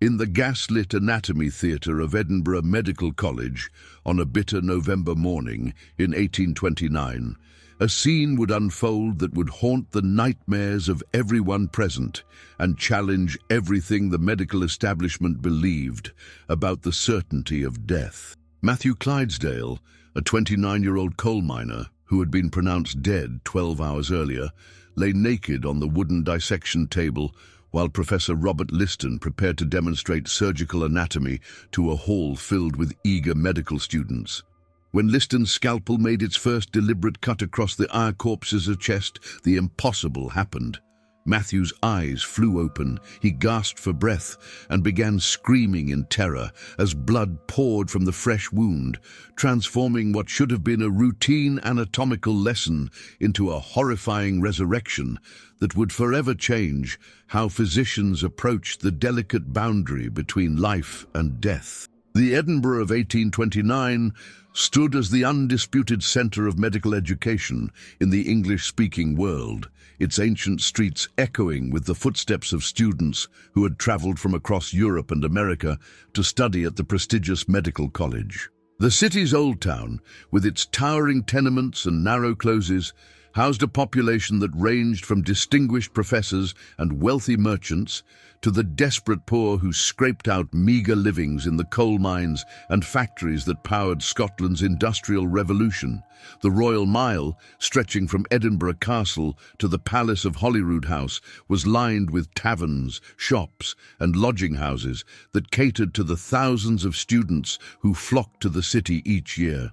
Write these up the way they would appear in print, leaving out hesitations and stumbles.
In the gaslit anatomy theatre of Edinburgh Medical College, on a bitter November morning in 1829, a scene would unfold that would haunt the nightmares of everyone present and challenge everything the medical establishment believed about the certainty of death. Matthew Clydesdale, a 29-year-old coal miner who had been pronounced dead 12 hours earlier, lay naked on the wooden dissection table while Professor Robert Liston prepared to demonstrate surgical anatomy to a hall filled with eager medical students. When Liston's scalpel made its first deliberate cut across the corpse's chest, the impossible happened. Matthew's eyes flew open, he gasped for breath and began screaming in terror as blood poured from the fresh wound, transforming what should have been a routine anatomical lesson into a horrifying resurrection that would forever change how physicians approached the delicate boundary between life and death. The Edinburgh of 1829 stood as the undisputed centre of medical education in the English-speaking world, its ancient streets echoing with the footsteps of students who had travelled from across Europe and America to study at the prestigious medical college. The city's old town, with its towering tenements and narrow closes, housed a population that ranged from distinguished professors and wealthy merchants to the desperate poor who scraped out meagre livings in the coal mines and factories that powered Scotland's industrial revolution. The Royal Mile, stretching from Edinburgh Castle to the Palace of Holyrood House, was lined with taverns, shops and lodging houses that catered to the thousands of students who flocked to the city each year.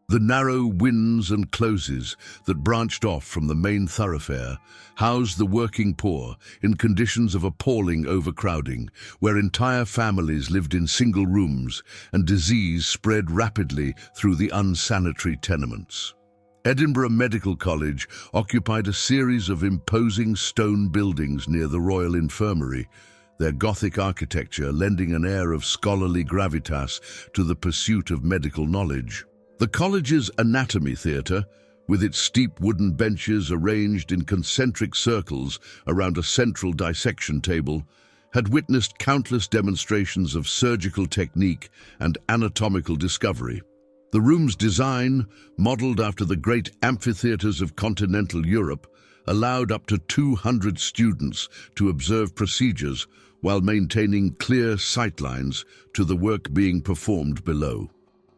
The narrow wynds and closes that branched off from the main thoroughfare housed the working poor in conditions of appalling overcrowding, where entire families lived in single rooms and disease spread rapidly through the unsanitary tenements. Edinburgh Medical College occupied a series of imposing stone buildings near the Royal Infirmary, their Gothic architecture lending an air of scholarly gravitas to the pursuit of medical knowledge. The college's anatomy theatre, with its steep wooden benches arranged in concentric circles around a central dissection table, had witnessed countless demonstrations of surgical technique and anatomical discovery. The room's design, modelled after the great amphitheatres of continental Europe, allowed up to 200 students to observe procedures while maintaining clear sightlines to the work being performed below.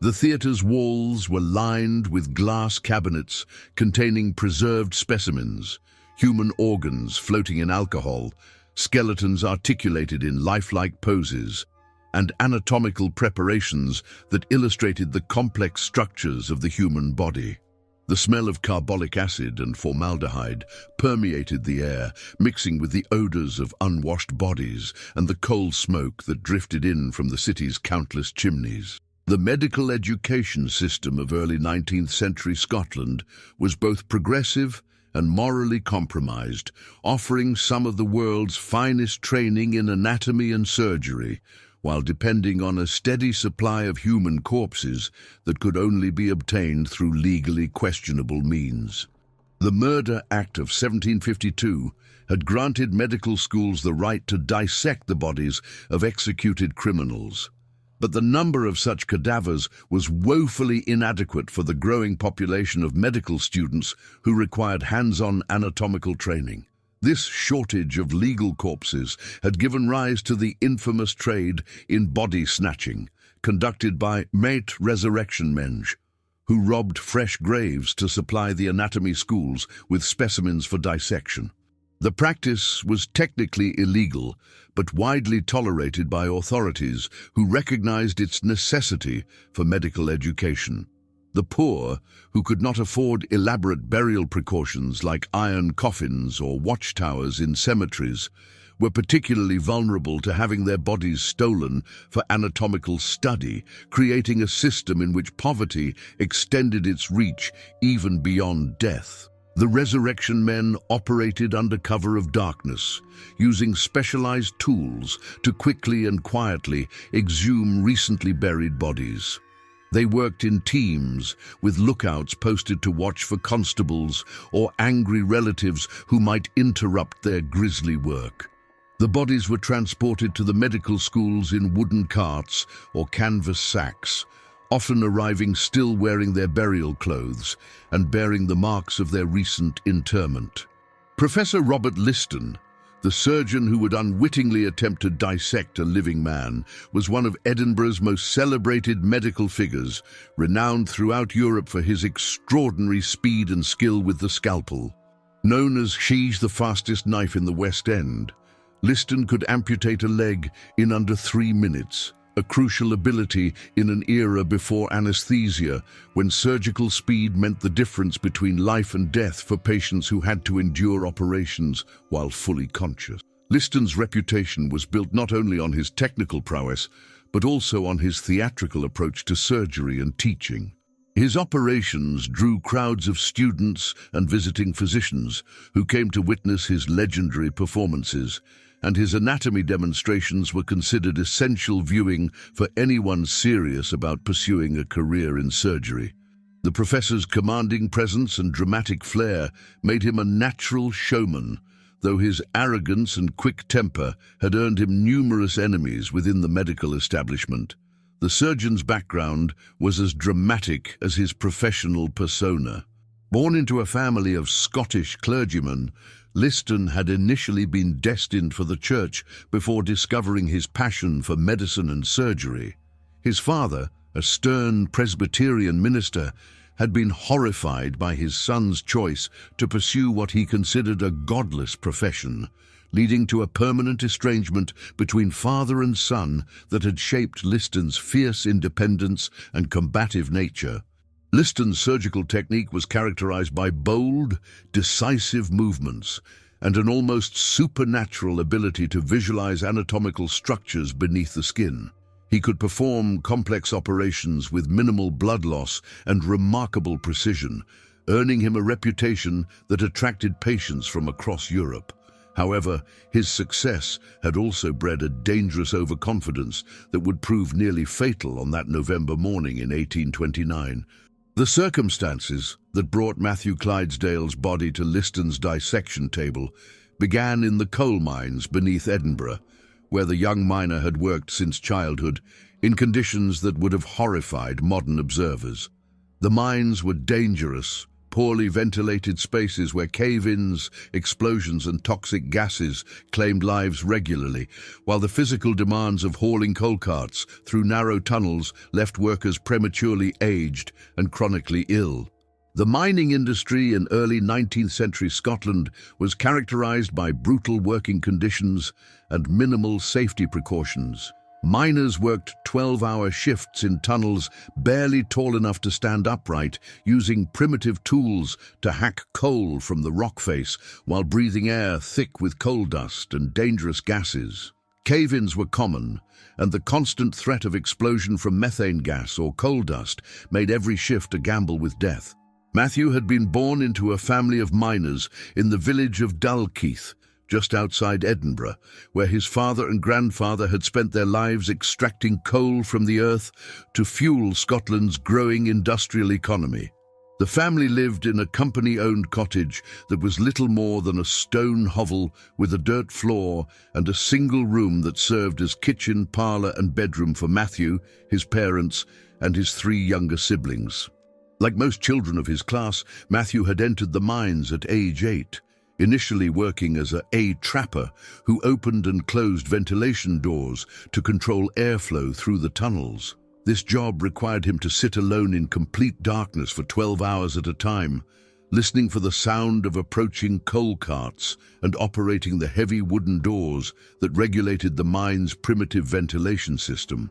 The theatre's walls were lined with glass cabinets containing preserved specimens, human organs floating in alcohol, skeletons articulated in lifelike poses, and anatomical preparations that illustrated the complex structures of the human body. The smell of carbolic acid and formaldehyde permeated the air, mixing with the odors of unwashed bodies and the coal smoke that drifted in from the city's countless chimneys. The medical education system of early 19th century Scotland was both progressive and morally compromised, offering some of the world's finest training in anatomy and surgery, while depending on a steady supply of human corpses that could only be obtained through legally questionable means. The Murder Act of 1752 had granted medical schools the right to dissect the bodies of executed criminals. But the number of such cadavers was woefully inadequate for the growing population of medical students who required hands-on anatomical training. This shortage of legal corpses had given rise to the infamous trade in body snatching, conducted by mate resurrection men, who robbed fresh graves to supply the anatomy schools with specimens for dissection. The practice was technically illegal, but widely tolerated by authorities who recognized its necessity for medical education. The poor, who could not afford elaborate burial precautions like iron coffins or watchtowers in cemeteries, were particularly vulnerable to having their bodies stolen for anatomical study, creating a system in which poverty extended its reach even beyond death. The resurrection men operated under cover of darkness, using specialized tools to quickly and quietly exhume recently buried bodies. They worked in teams, with lookouts posted to watch for constables or angry relatives who might interrupt their grisly work. The bodies were transported to the medical schools in wooden carts or canvas sacks, often arriving still wearing their burial clothes and bearing the marks of their recent interment. Professor Robert Liston, the surgeon who would unwittingly attempt to dissect a living man, was one of Edinburgh's most celebrated medical figures, renowned throughout Europe for his extraordinary speed and skill with the scalpel. Known as "She's the fastest knife in the West End," Liston could amputate a leg in under 3 minutes, a crucial ability in an era before anesthesia, when surgical speed meant the difference between life and death for patients who had to endure operations while fully conscious. Liston's reputation was built not only on his technical prowess, but also on his theatrical approach to surgery and teaching. His operations drew crowds of students and visiting physicians who came to witness his legendary performances, and his anatomy demonstrations were considered essential viewing for anyone serious about pursuing a career in surgery. The professor's commanding presence and dramatic flair made him a natural showman, though his arrogance and quick temper had earned him numerous enemies within the medical establishment. The surgeon's background was as dramatic as his professional persona. Born into a family of Scottish clergymen, Liston had initially been destined for the church before discovering his passion for medicine and surgery. His father, a stern Presbyterian minister, had been horrified by his son's choice to pursue what he considered a godless profession, leading to a permanent estrangement between father and son that had shaped Liston's fierce independence and combative nature. Liston's surgical technique was characterized by bold, decisive movements and an almost supernatural ability to visualize anatomical structures beneath the skin. He could perform complex operations with minimal blood loss and remarkable precision, earning him a reputation that attracted patients from across Europe. However, his success had also bred a dangerous overconfidence that would prove nearly fatal on that November morning in 1829. The circumstances that brought Matthew Clydesdale's body to Liston's dissection table began in the coal mines beneath Edinburgh, where the young miner had worked since childhood in conditions that would have horrified modern observers. The mines were dangerous, poorly ventilated spaces where cave-ins, explosions and toxic gases claimed lives regularly, while the physical demands of hauling coal carts through narrow tunnels left workers prematurely aged and chronically ill. The mining industry in early 19th century Scotland was characterized by brutal working conditions and minimal safety precautions. Miners worked 12-hour shifts in tunnels barely tall enough to stand upright, using primitive tools to hack coal from the rock face while breathing air thick with coal dust and dangerous gases. Cave-ins were common, and the constant threat of explosion from methane gas or coal dust made every shift a gamble with death. Matthew had been born into a family of miners in the village of Dalkeith, just outside Edinburgh, where his father and grandfather had spent their lives extracting coal from the earth to fuel Scotland's growing industrial economy. The family lived in a company-owned cottage that was little more than a stone hovel with a dirt floor and a single room that served as kitchen, parlour and bedroom for Matthew, his parents, and his 3 younger siblings. Like most children of his class, Matthew had entered the mines at age 8. Initially working as a trapper who opened and closed ventilation doors to control airflow through the tunnels. This job required him to sit alone in complete darkness for 12 hours at a time, listening for the sound of approaching coal carts and operating the heavy wooden doors that regulated the mine's primitive ventilation system.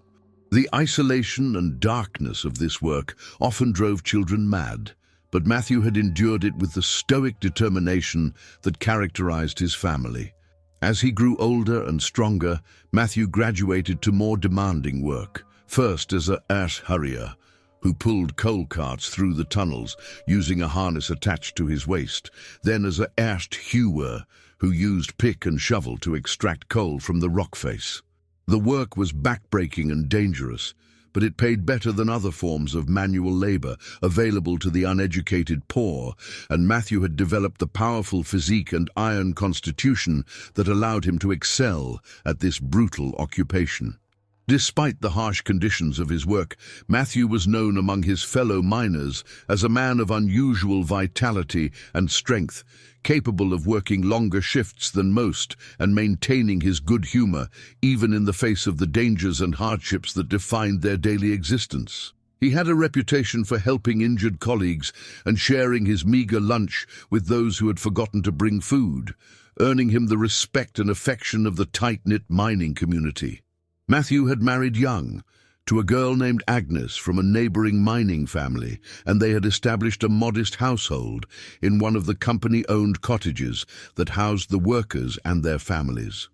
The isolation and darkness of this work often drove children mad, but Matthew had endured it with the stoic determination that characterized his family. As he grew older and stronger, Matthew graduated to more demanding work, first as a ash hurrier, who pulled coal carts through the tunnels using a harness attached to his waist, then as a ash hewer, who used pick and shovel to extract coal from the rock face. The work was backbreaking and dangerous, but it paid better than other forms of manual labor available to the uneducated poor, and Matthew had developed the powerful physique and iron constitution that allowed him to excel at this brutal occupation. Despite the harsh conditions of his work, Matthew was known among his fellow miners as a man of unusual vitality and strength, capable of working longer shifts than most and maintaining his good humor, even in the face of the dangers and hardships that defined their daily existence. He had a reputation for helping injured colleagues and sharing his meager lunch with those who had forgotten to bring food, earning him the respect and affection of the tight-knit mining community. Matthew had married young, to a girl named Agnes from a neighboring mining family, and they had established a modest household in one of the company-owned cottages that housed the workers and their families.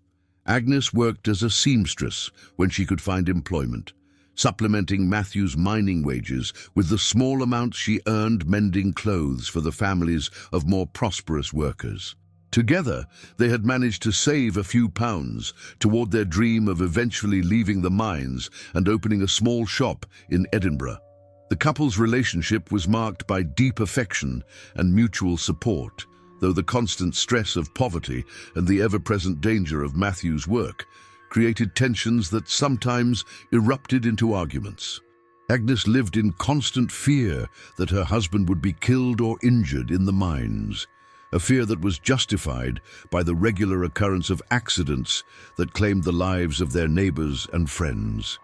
Agnes worked as a seamstress when she could find employment, supplementing Matthew's mining wages with the small amounts she earned mending clothes for the families of more prosperous workers. Together, they had managed to save a few pounds toward their dream of eventually leaving the mines and opening a small shop in Edinburgh. The couple's relationship was marked by deep affection and mutual support, though the constant stress of poverty and the ever-present danger of Matthew's work created tensions that sometimes erupted into arguments. Agnes lived in constant fear that her husband would be killed or injured in the mines, a fear that was justified by the regular occurrence of accidents that claimed the lives of their neighbors and friends.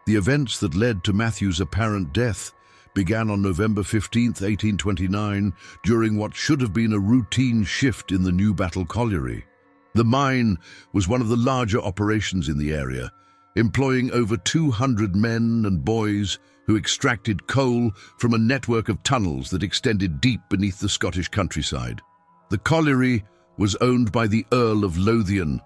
The events that led to Matthew's apparent death began on November 15, 1829, during what should have been a routine shift in the New Battle Colliery. The mine was one of the larger operations in the area, employing over 200 men and boys who extracted coal from a network of tunnels that extended deep beneath the Scottish countryside. The colliery was owned by the Earl of Lothian,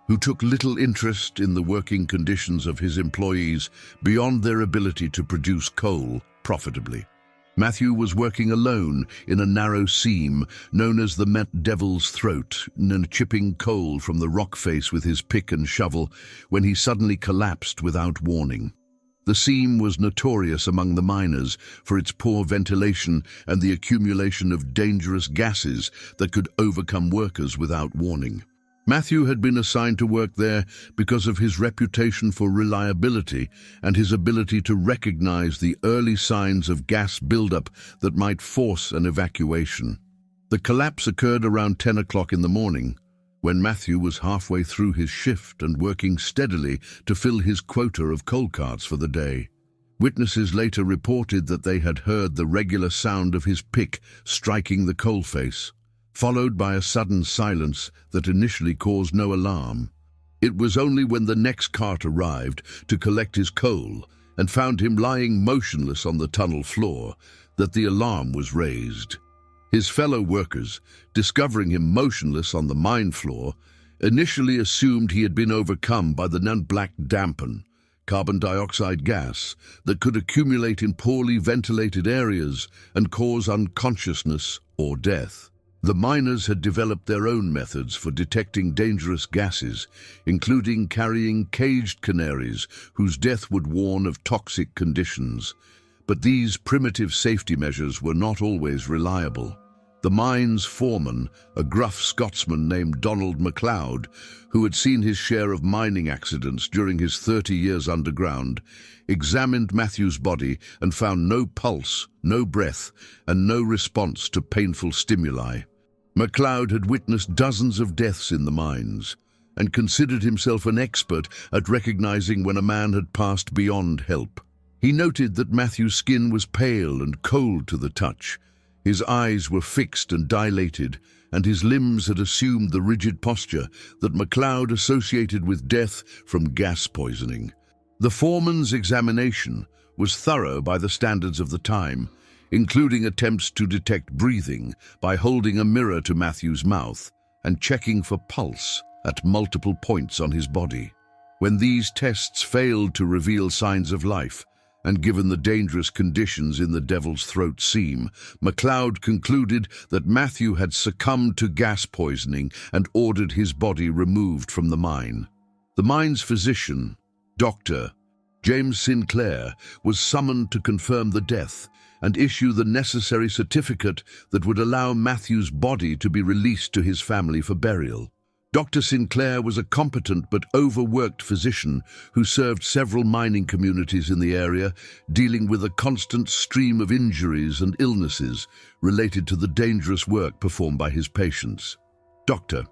who took little interest in the working conditions of his employees beyond their ability to produce coal profitably. Matthew was working alone in a narrow seam known as the Devil's Throat, and chipping coal from the rock face with his pick and shovel when he suddenly collapsed without warning. The seam was notorious among the miners for its poor ventilation and the accumulation of dangerous gases that could overcome workers without warning. Matthew had been assigned to work there because of his reputation for reliability and his ability to recognize the early signs of gas buildup that might force an evacuation. The collapse occurred around 10 o'clock in the morning, when Matthew was halfway through his shift and working steadily to fill his quota of coal carts for the day. Witnesses later reported that they had heard the regular sound of his pick striking the coal face, followed by a sudden silence that initially caused no alarm. It was only when the next cart arrived to collect his coal and found him lying motionless on the tunnel floor that the alarm was raised. His fellow workers, discovering him motionless on the mine floor, initially assumed he had been overcome by the black dampen, carbon dioxide gas, that could accumulate in poorly ventilated areas and cause unconsciousness or death. The miners had developed their own methods for detecting dangerous gases, including carrying caged canaries whose death would warn of toxic conditions. But these primitive safety measures were not always reliable. The mine's foreman, a gruff Scotsman named Donald MacLeod, who had seen his share of mining accidents during his 30 years underground, examined Matthew's body and found no pulse, no breath, and no response to painful stimuli. MacLeod had witnessed dozens of deaths in the mines and considered himself an expert at recognizing when a man had passed beyond help. He noted that Matthew's skin was pale and cold to the touch. His eyes were fixed and dilated, and his limbs had assumed the rigid posture that MacLeod associated with death from gas poisoning. The foreman's examination was thorough by the standards of the time, including attempts to detect breathing by holding a mirror to Matthew's mouth and checking for pulse at multiple points on his body. When these tests failed to reveal signs of life, and given the dangerous conditions in the Devil's Throat seam, MacLeod concluded that Matthew had succumbed to gas poisoning and ordered his body removed from the mine. The mine's physician, Dr. James Sinclair was summoned to confirm the death and issue the necessary certificate that would allow Matthew's body to be released to his family for burial. Dr. Sinclair was a competent but overworked physician who served several mining communities in the area, dealing with a constant stream of injuries and illnesses related to the dangerous work performed by his patients. Dr.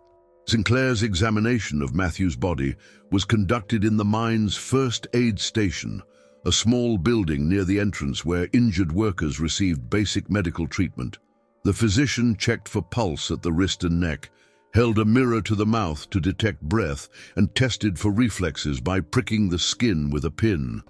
Sinclair's examination of Matthew's body was conducted in the mine's first aid station, a small building near the entrance where injured workers received basic medical treatment. The physician checked for pulse at the wrist and neck, held a mirror to the mouth to detect breath, and tested for reflexes by pricking the skin with a pin.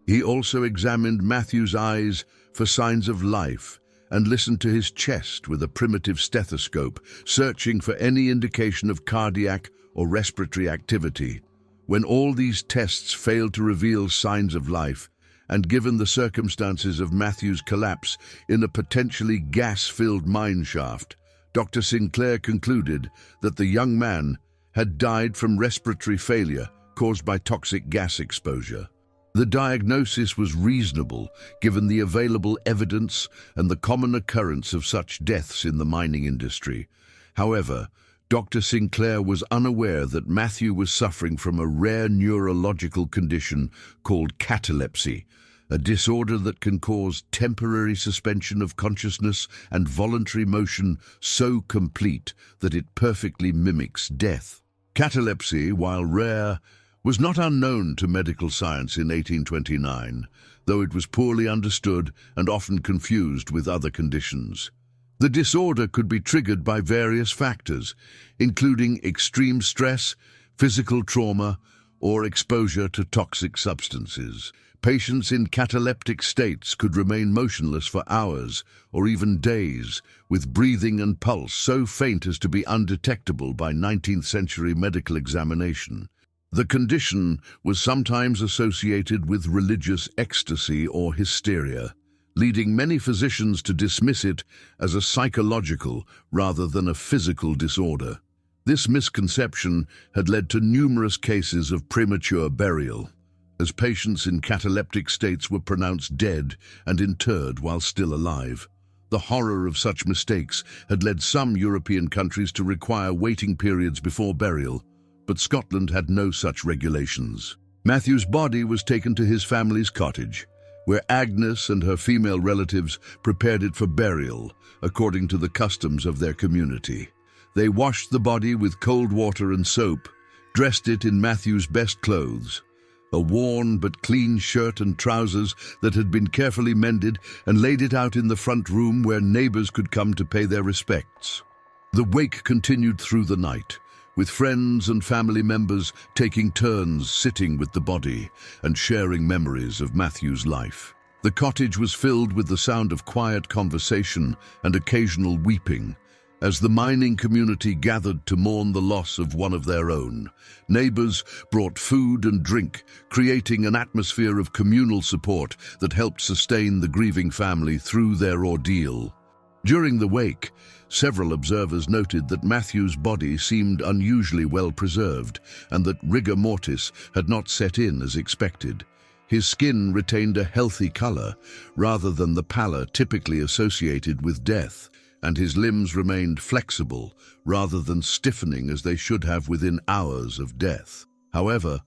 He also examined Matthew's eyes for signs of life and listened to his chest with a primitive stethoscope, searching for any indication of cardiac or respiratory activity. When all these tests failed to reveal signs of life, and given the circumstances of Matthew's collapse in a potentially gas-filled mine shaft, Dr. Sinclair concluded that the young man had died from respiratory failure caused by toxic gas exposure. The diagnosis was reasonable given the available evidence and the common occurrence of such deaths in the mining industry. However, Dr. Sinclair was unaware that Matthew was suffering from a rare neurological condition called catalepsy, a disorder that can cause temporary suspension of consciousness and voluntary motion so complete that it perfectly mimics death. Catalepsy, while rare, was not unknown to medical science in 1829, though it was poorly understood and often confused with other conditions. The disorder could be triggered by various factors, including extreme stress, physical trauma, or exposure to toxic substances. Patients in cataleptic states could remain motionless for hours or even days, with breathing and pulse so faint as to be undetectable by 19th-century medical examination. The condition was sometimes associated with religious ecstasy or hysteria, leading many physicians to dismiss it as a psychological rather than a physical disorder. This misconception had led to numerous cases of premature burial, as patients in cataleptic states were pronounced dead and interred while still alive. The horror of such mistakes had led some European countries to require waiting periods before burial, but Scotland had no such regulations. Matthew's body was taken to his family's cottage, where Agnes and her female relatives prepared it for burial, according to the customs of their community. They washed the body with cold water and soap, dressed it in Matthew's best clothes, a worn but clean shirt and trousers that had been carefully mended, and laid it out in the front room where neighbors could come to pay their respects. The wake continued through the night, with friends and family members taking turns sitting with the body and sharing memories of Matthew's life. The cottage was filled with the sound of quiet conversation and occasional weeping, as the mining community gathered to mourn the loss of one of their own. Neighbors brought food and drink, creating an atmosphere of communal support that helped sustain the grieving family through their ordeal. During the wake, several observers noted that Matthew's body seemed unusually well preserved and that rigor mortis had not set in as expected. His skin retained a healthy color rather than the pallor typically associated with death, and his limbs remained flexible rather than stiffening as they should have within hours of death. However,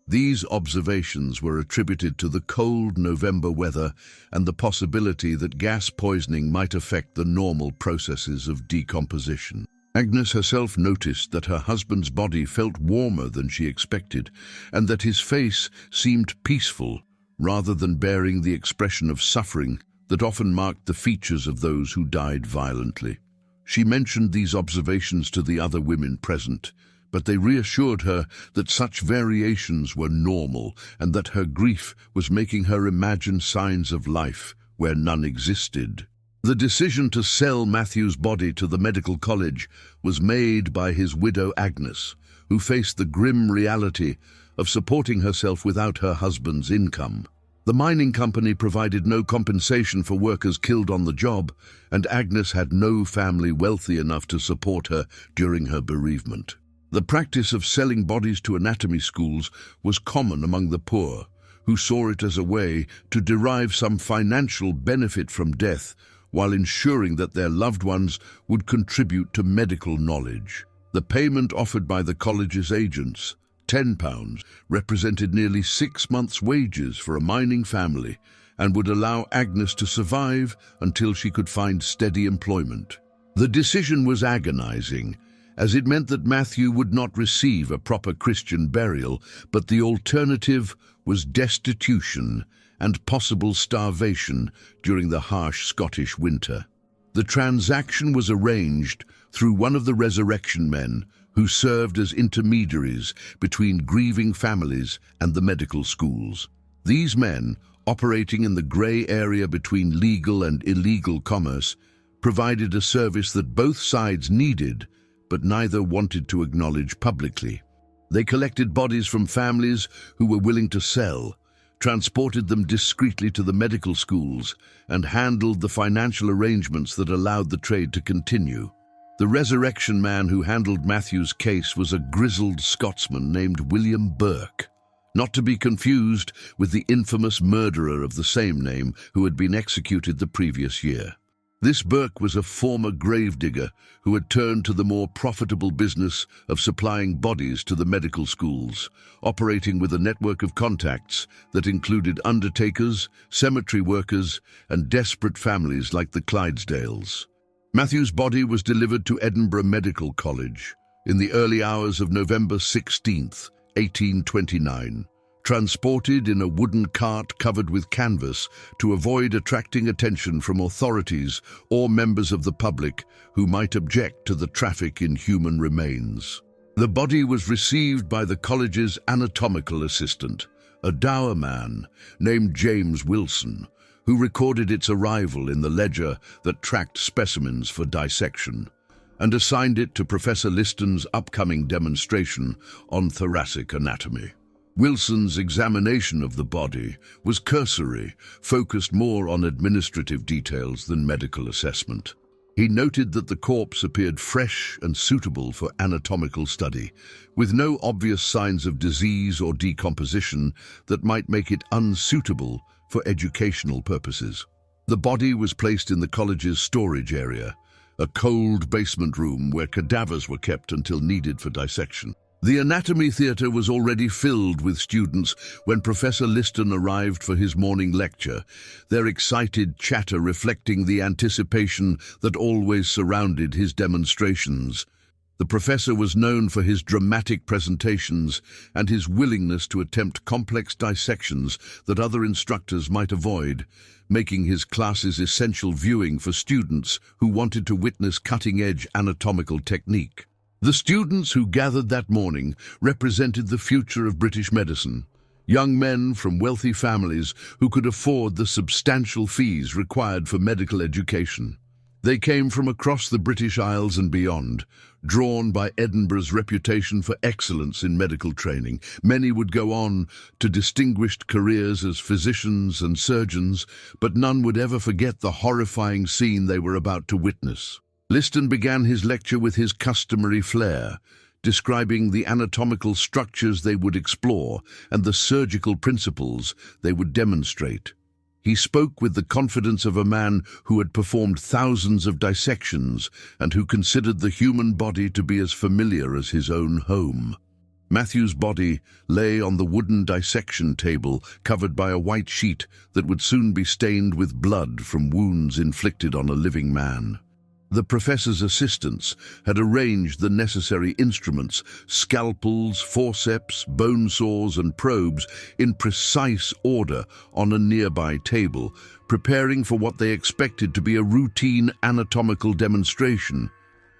these observations were attributed to the cold November weather and the possibility that gas poisoning might affect the normal processes of decomposition. Agnes herself noticed that her husband's body felt warmer than she expected, and that his face seemed peaceful rather than bearing the expression of suffering that often marked the features of those who died violently. She mentioned these observations to the other women present, but they reassured her that such variations were normal and that her grief was making her imagine signs of life where none existed. The decision to sell Matthew's body to the medical college was made by his widow Agnes, who faced the grim reality of supporting herself without her husband's income. The mining company provided no compensation for workers killed on the job, and Agnes had no family wealthy enough to support her during her bereavement. The practice of selling bodies to anatomy schools was common among the poor, who saw it as a way to derive some financial benefit from death while ensuring that their loved ones would contribute to medical knowledge. The payment offered by the college's agents, £10, represented nearly 6 months' wages for a mining family and would allow Agnes to survive until she could find steady employment. The decision was agonizing, as it meant that Matthew would not receive a proper Christian burial, but the alternative was destitution and possible starvation during the harsh Scottish winter. The transaction was arranged through one of the resurrection men who served as intermediaries between grieving families and the medical schools. These men, operating in the grey area between legal and illegal commerce, provided a service that both sides needed, but neither wanted to acknowledge publicly. They collected bodies from families who were willing to sell, transported them discreetly to the medical schools, and handled the financial arrangements that allowed the trade to continue. The resurrection man who handled Matthew's case was a grizzled Scotsman named William Burke, not to be confused with the infamous murderer of the same name who had been executed the previous year. This Burke was a former gravedigger who had turned to the more profitable business of supplying bodies to the medical schools, operating with a network of contacts that included undertakers, cemetery workers, and desperate families like the Clydesdales. Matthew's body was delivered to Edinburgh Medical College in the early hours of November 16th, 1829. Transported in a wooden cart covered with canvas to avoid attracting attention from authorities or members of the public who might object to the traffic in human remains. The body was received by the college's anatomical assistant, a dour man named James Wilson, who recorded its arrival in the ledger that tracked specimens for dissection, and assigned it to Professor Liston's upcoming demonstration on thoracic anatomy. Wilson's examination of the body was cursory, focused more on administrative details than medical assessment. He noted that the corpse appeared fresh and suitable for anatomical study, with no obvious signs of disease or decomposition that might make it unsuitable for educational purposes. The body was placed in the college's storage area, a cold basement room where cadavers were kept until needed for dissection. The anatomy theatre was already filled with students when Professor Liston arrived for his morning lecture, their excited chatter reflecting the anticipation that always surrounded his demonstrations. The professor was known for his dramatic presentations and his willingness to attempt complex dissections that other instructors might avoid, making his classes essential viewing for students who wanted to witness cutting-edge anatomical technique. The students who gathered that morning represented the future of British medicine, young men from wealthy families who could afford the substantial fees required for medical education. They came from across the British Isles and beyond, drawn by Edinburgh's reputation for excellence in medical training. Many would go on to distinguished careers as physicians and surgeons, but none would ever forget the horrifying scene they were about to witness. Liston began his lecture with his customary flair, describing the anatomical structures they would explore and the surgical principles they would demonstrate. He spoke with the confidence of a man who had performed thousands of dissections and who considered the human body to be as familiar as his own home. Matthew's body lay on the wooden dissection table covered by a white sheet that would soon be stained with blood from wounds inflicted on a living man. The professor's assistants had arranged the necessary instruments, scalpels, forceps, bone saws, and probes in precise order on a nearby table, preparing for what they expected to be a routine anatomical demonstration.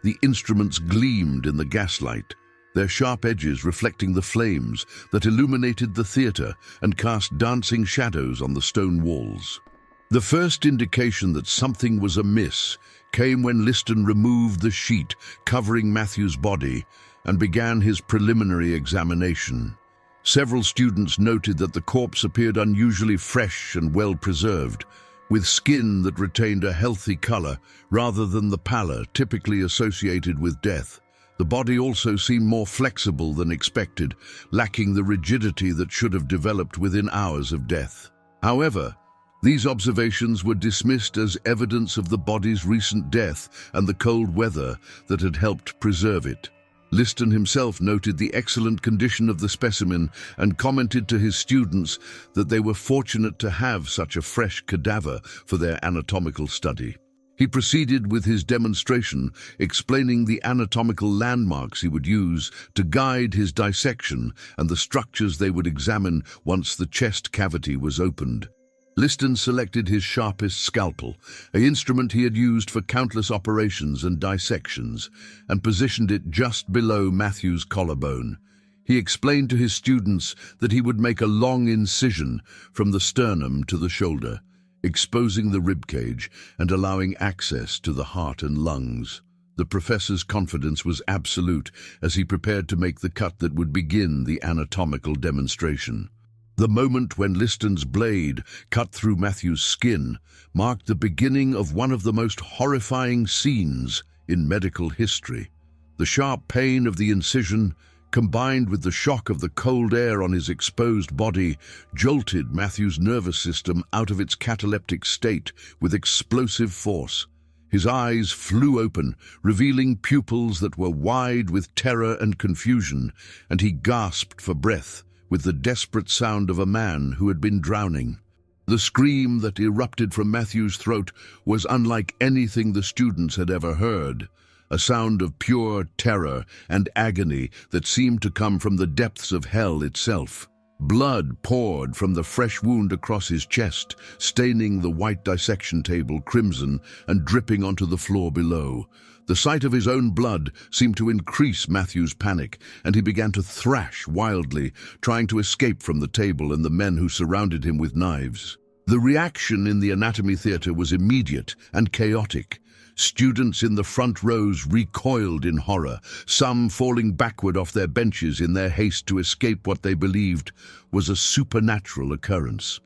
The instruments gleamed in the gaslight, their sharp edges reflecting the flames that illuminated the theatre and cast dancing shadows on the stone walls. The first indication that something was amiss came when Liston removed the sheet covering Matthew's body and began his preliminary examination. Several students noted that the corpse appeared unusually fresh and well preserved, with skin that retained a healthy color rather than the pallor typically associated with death. The body also seemed more flexible than expected, lacking the rigidity that should have developed within hours of death. However, these observations were dismissed as evidence of the body's recent death and the cold weather that had helped preserve it. Liston himself noted the excellent condition of the specimen and commented to his students that they were fortunate to have such a fresh cadaver for their anatomical study. He proceeded with his demonstration, explaining the anatomical landmarks he would use to guide his dissection and the structures they would examine once the chest cavity was opened. Liston selected his sharpest scalpel, an instrument he had used for countless operations and dissections, and positioned it just below Matthew's collarbone. He explained to his students that he would make a long incision from the sternum to the shoulder, exposing the ribcage and allowing access to the heart and lungs. The professor's confidence was absolute as he prepared to make the cut that would begin the anatomical demonstration. The moment when Liston's blade cut through Matthew's skin marked the beginning of one of the most horrifying scenes in medical history. The sharp pain of the incision, combined with the shock of the cold air on his exposed body, jolted Matthew's nervous system out of its cataleptic state with explosive force. His eyes flew open, revealing pupils that were wide with terror and confusion, and he gasped for breath, with the desperate sound of a man who had been drowning. The scream that erupted from Matthew's throat was unlike anything the students had ever heard, a sound of pure terror and agony that seemed to come from the depths of hell itself. Blood poured from the fresh wound across his chest, staining the white dissection table crimson and dripping onto the floor below. The sight of his own blood seemed to increase Matthew's panic, and he began to thrash wildly, trying to escape from the table and the men who surrounded him with knives. The reaction in the anatomy theatre was immediate and chaotic. Students in the front rows recoiled in horror, some falling backward off their benches in their haste to escape what they believed was a supernatural occurrence.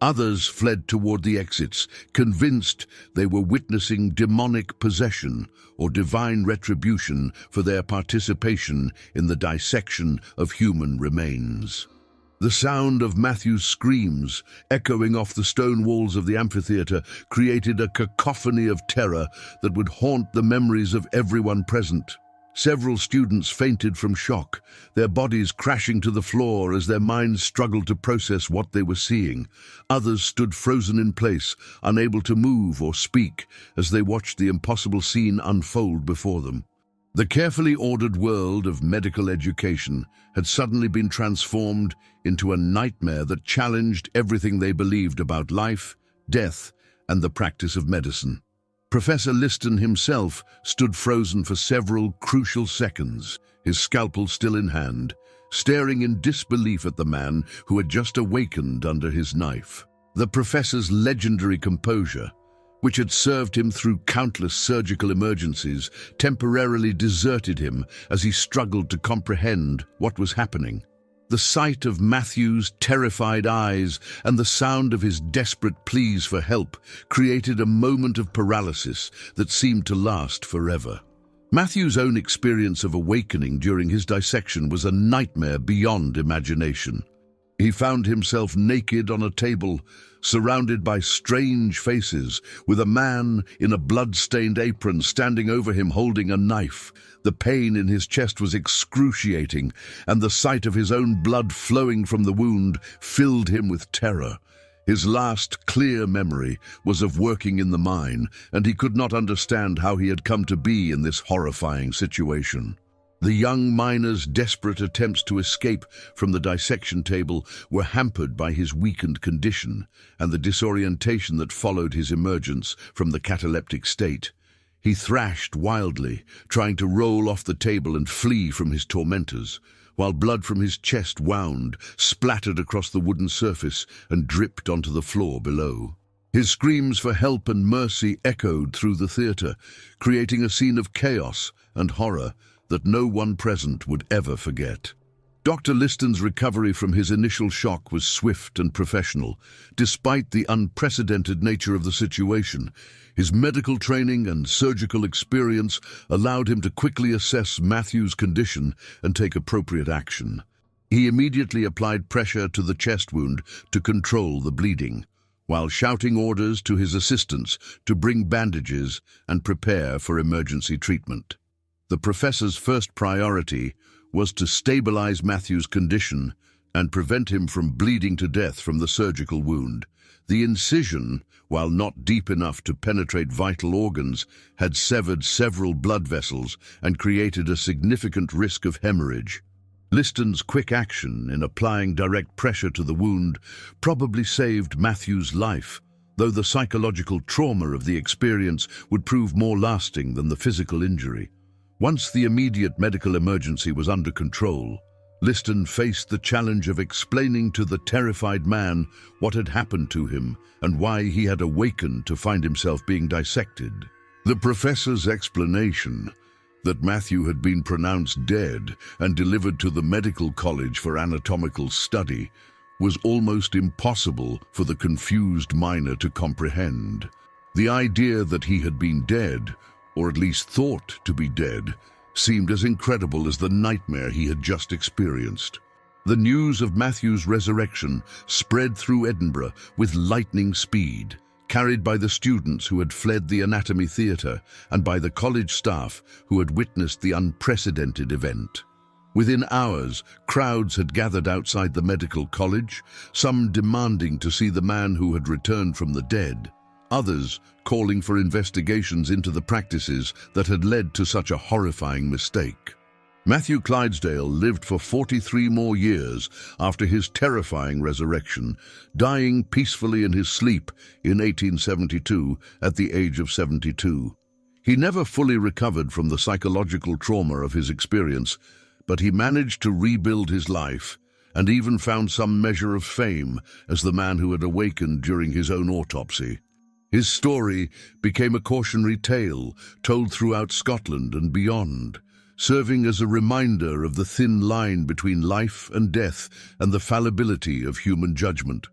Others fled toward the exits, convinced they were witnessing demonic possession or divine retribution for their participation in the dissection of human remains. The sound of Matthew's screams, echoing off the stone walls of the amphitheater, created a cacophony of terror that would haunt the memories of everyone present. Several students fainted from shock, their bodies crashing to the floor as their minds struggled to process what they were seeing. Others stood frozen in place, unable to move or speak, as they watched the impossible scene unfold before them. The carefully ordered world of medical education had suddenly been transformed into a nightmare that challenged everything they believed about life, death, and the practice of medicine. Professor Liston himself stood frozen for several crucial seconds, his scalpel still in hand, staring in disbelief at the man who had just awakened under his knife. The professor's legendary composure, which had served him through countless surgical emergencies, temporarily deserted him as he struggled to comprehend what was happening. The sight of Matthew's terrified eyes and the sound of his desperate pleas for help created a moment of paralysis that seemed to last forever. Matthew's own experience of awakening during his dissection was a nightmare beyond imagination. He found himself naked on a table, surrounded by strange faces, with a man in a blood-stained apron standing over him holding a knife. The pain in his chest was excruciating, and the sight of his own blood flowing from the wound filled him with terror. His last clear memory was of working in the mine, and he could not understand how he had come to be in this horrifying situation. The young miner's desperate attempts to escape from the dissection table were hampered by his weakened condition and the disorientation that followed his emergence from the cataleptic state. He thrashed wildly, trying to roll off the table and flee from his tormentors, while blood from his chest wound, splattered across the wooden surface, and dripped onto the floor below. His screams for help and mercy echoed through the theatre, creating a scene of chaos and horror that no one present would ever forget. Dr. Liston's recovery from his initial shock was swift and professional. Despite the unprecedented nature of the situation, his medical training and surgical experience allowed him to quickly assess Matthew's condition and take appropriate action. He immediately applied pressure to the chest wound to control the bleeding, while shouting orders to his assistants to bring bandages and prepare for emergency treatment. The professor's first priority was to stabilize Matthew's condition and prevent him from bleeding to death from the surgical wound. The incision, while not deep enough to penetrate vital organs, had severed several blood vessels and created a significant risk of hemorrhage. Liston's quick action in applying direct pressure to the wound probably saved Matthew's life, though the psychological trauma of the experience would prove more lasting than the physical injury. Once the immediate medical emergency was under control, Liston faced the challenge of explaining to the terrified man what had happened to him and why he had awakened to find himself being dissected. The professor's explanation that Matthew had been pronounced dead and delivered to the medical college for anatomical study was almost impossible for the confused miner to comprehend. The idea that he had been dead, or at least thought to be dead, seemed as incredible as the nightmare he had just experienced. The news of Matthew's resurrection spread through Edinburgh with lightning speed, carried by the students who had fled the anatomy theatre and by the college staff who had witnessed the unprecedented event. Within hours, crowds had gathered outside the medical college, some demanding to see the man who had returned from the dead, others calling for investigations into the practices that had led to such a horrifying mistake. Matthew Clydesdale lived for 43 more years after his terrifying resurrection, dying peacefully in his sleep in 1872 at the age of 72. He never fully recovered from the psychological trauma of his experience, but he managed to rebuild his life and even found some measure of fame as the man who had awakened during his own autopsy. His story became a cautionary tale told throughout Scotland and beyond, serving as a reminder of the thin line between life and death and the fallibility of human judgment.